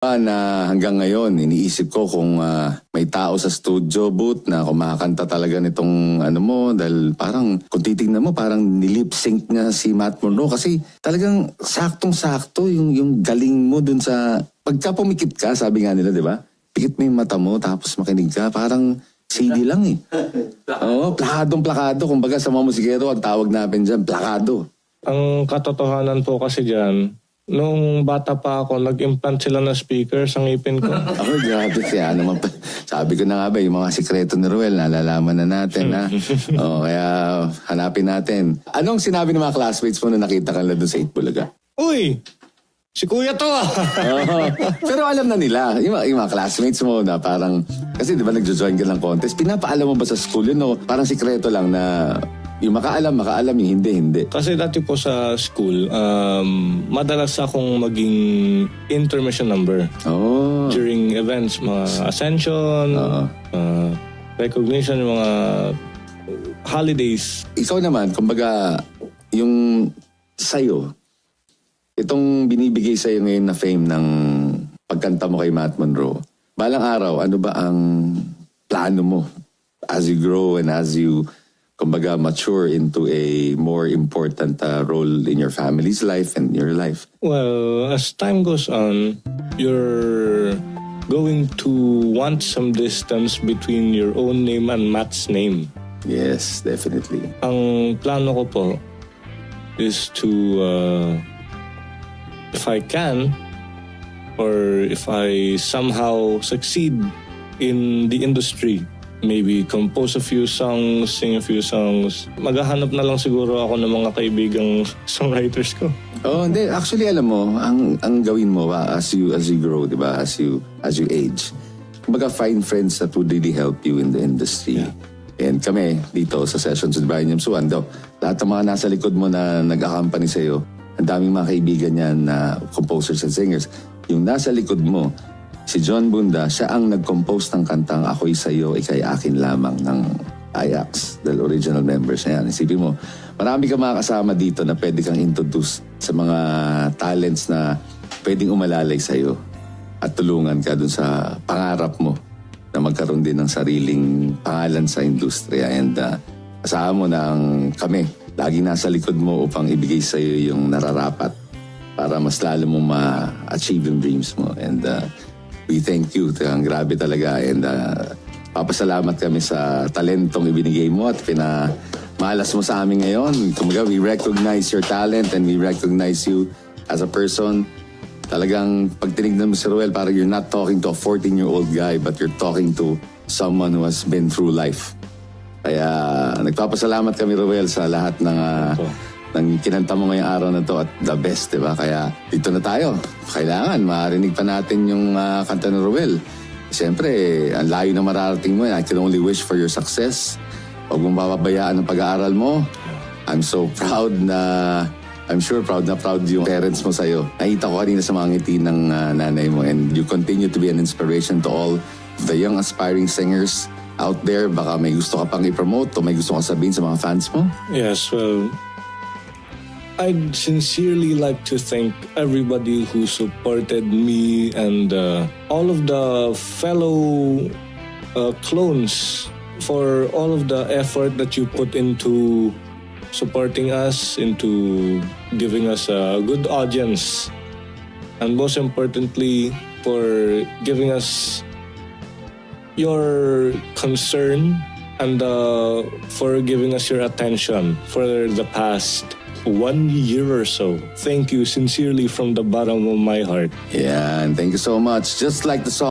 Na hanggang ngayon, iniisip ko kung may tao sa studio booth na kumakanta talaga nitong ano mo, dahil parang kung titignan mo, parang nilip-sync niya si Matt Monroe kasi talagang saktong-sakto yung galing mo dun sa, pagka pumikit ka, sabi nga nila, di ba? Pikit mo yung mata mo, tapos makinig ka, parang CD lang eh. Oo, plakadong-plakado. Kumbaga sa mga musikero, ang tawag natin dyan, plakado. Ang katotohanan po kasi dyan, nung bata pa ako, nag-implant sila na speaker sa ngipin ko. Ako, grabe siya. Sabi ko na nga ba, yung mga sikreto ni Ruel, nalalaman na natin, ha? Kaya hanapin natin. Anong sinabi ng mga classmates mo na nakita ka na doon sa Itbulaga? Uy! Si Kuya to ah! Pero alam na nila, yung mga classmates mo na parang, kasi di ba nagjo-join ka ng contest, pinapaalam mo ba sa school yun o parang sikreto lang na yung makaalam, yung hindi. Kasi dati po sa school, madalas akong maging intermission number. During events, mga ascension, recognition, mga holidays. Ikaw naman, kumbaga, yung sayo, itong binibigay sa'yo ngayon na fame ng pagkanta mo kay Matt Monroe, balang araw, ano ba ang plano mo as you grow and as you kumbaga mature into a more important role in your family's life and your life? Well, as time goes on, you're going to want some distance between your own name and Matt's name. Yes, definitely. Ang plano ko po is to, if I can, or if I somehow succeed in the industry, maybe compose a few songs, sing a few songs. Maghahanap na lang siguro ako ng mga kaibigang songwriters ko. Hindi. Actually, alam mo, ang gawin mo as you grow, di ba? As you age. Kumbaga, find friends that would really help you in the industry. Yeah. And kami, dito sa Sessions with Brian Yamsuan, lahat ng mga nasa likod mo na nag-accompany sa'yo, ang daming mga kaibigan niyan na composers and singers. Yung nasa likod mo, si John Bunda, siya ang nag-compose ng kantang Ako'y Sa'yo, Ika'y Akin Lamang ng Ajax, the original members na yan. Isipin mo, marami ka makakasama dito na pwede kang introduce sa mga talents na pwedeng umalalay sa'yo at tulungan ka dun sa pangarap mo na magkaroon din ng sariling pangalan sa industriya. And asahan mo na kami, lagi nasa likod mo upang ibigay sa'yo yung nararapat para mas lalo mo ma-achieve yung dreams mo. And we thank you. Grabe talaga. And papasalamat kami sa talentong ibinigay mo at pinamalas mo sa amin ngayon. Kumaga, we recognize your talent and we recognize you as a person. Talagang pag tinignan mo si Ruel, parang you're not talking to a 14-year-old guy but you're talking to someone who has been through life. Kaya nagpapasalamat kami, Ruel, sa lahat ng kinanta mo ngayong araw na to at the best, diba? Kaya dito na tayo. Kailangan marinig pa natin yung kanta ni Ruel. Siyempre, ang layo na mararating mo. I can only wish for your success. Huwag mong bababayaan ang pag-aaral mo. I'm so proud I'm sure proud na proud yung parents mo sa'yo. Nakita ko kanina sa mga ngiti ng nanay mo and you continue to be an inspiration to all the young aspiring singers out there. Baka may gusto ka pang i-promote o may gusto ka sabihin sa mga fans mo? Yes, well, I'd sincerely like to thank everybody who supported me and all of the fellow clones for all of the effort that you put into supporting us, into giving us a good audience, and most importantly, for giving us your concern and for giving us your attention for the past 1 year or so. Thank you sincerely from the bottom of my heart. Yeah, and thank you so much. Just like the song